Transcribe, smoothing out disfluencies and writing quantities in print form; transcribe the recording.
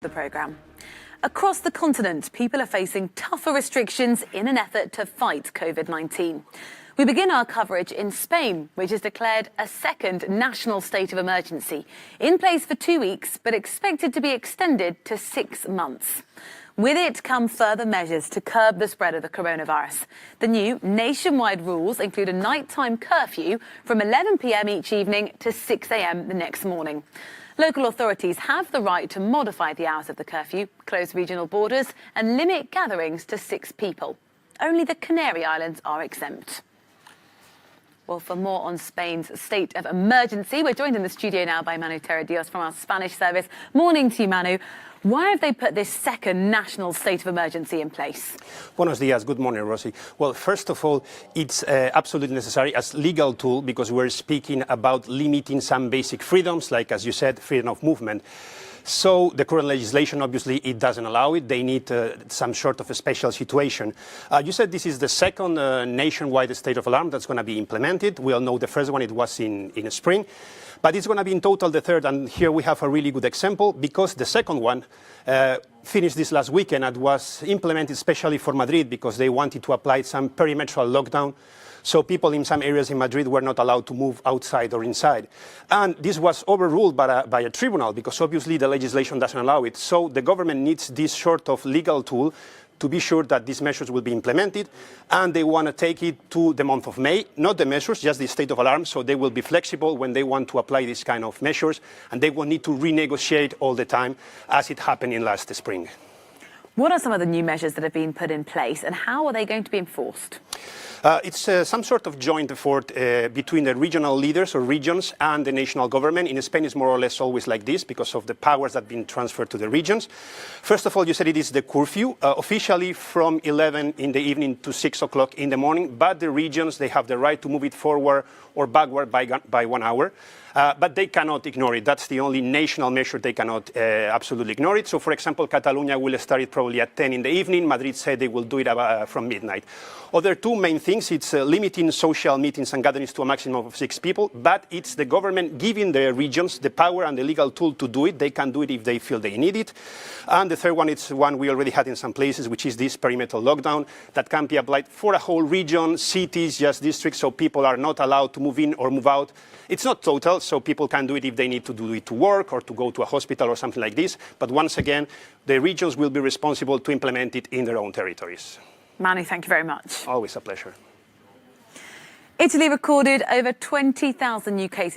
The programme. Across the continent, people are facing tougher restrictions in an effort to fight COVID-19. We begin our coverage in Spain, which has declared a second national state of emergency, in place for 2 weeks, but expected to be extended to 6 months. With it come further measures to curb the spread of the coronavirus. The new nationwide rules include a nighttime curfew from 11 p.m. each evening to 6 a.m. the next morning. Local authorities have the right to modify the hours of the curfew, close regional borders and limit gatherings to 6 people. Only the Canary Islands are exempt. Well, for more on Spain's state of emergency, we're joined in the studio now by Manu Terradios from our Spanish service. Morning to you, Manu. Why have they put this second national state of emergency in place? Buenos días. Good morning, Rosie. Well, first of all, it's absolutely necessary as legal tool because we're speaking about limiting some basic freedoms, like, as you said, freedom of movement. So the current legislation, obviously, it doesn't allow it. They need some sort of a special situation. You said this is the second nationwide state of alarm that's going to be implemented. We all know the first one, it was in spring. But it's going to be in total the third, and here we have a really good example because the second one finished this last weekend and was implemented especially for Madrid because they wanted to apply some perimeter lockdown. So people in some areas in Madrid were not allowed to move outside or inside. And this was overruled by a tribunal because obviously the legislation doesn't allow it. So the government needs this sort of legal tool to be sure that these measures will be implemented, and they want to take it to the month of May, not the measures, just the state of alarm, so they will be flexible when they want to apply these kind of measures, and they won't need to renegotiate all the time, as it happened in last spring. What are some of the new measures that have been put in place, and how are they going to be enforced? It's some sort of joint effort between the regional leaders or regions and the national government. In Spain, it's more or less always like this because of the powers that have been transferred to the regions. First of all, you said it is the curfew, officially from 11 in the evening to 6 o'clock in the morning, but the regions, they have the right to move it forward or backward by 1 hour. But they cannot ignore it. That's the only national measure they cannot absolutely ignore it. So, for example, Catalonia will start it probably at 10 in the evening. Madrid said they will do it from midnight. Other two main things, it's limiting social meetings and gatherings to a maximum of 6 people, but it's the government giving the regions the power and the legal tool to do it. They can do it if they feel they need it. And the third one, it's one we already had in some places, which is this perimeter lockdown that can be applied for a whole region, cities, just districts, so people are not allowed to move in or move out. It's not total, so people can do it if they need to do it to work or to go to a hospital or something like this. But once again, the regions will be responsible to implement it in their own territories. Manu, thank you very much. Always a pleasure. Italy recorded over 20,000 new cases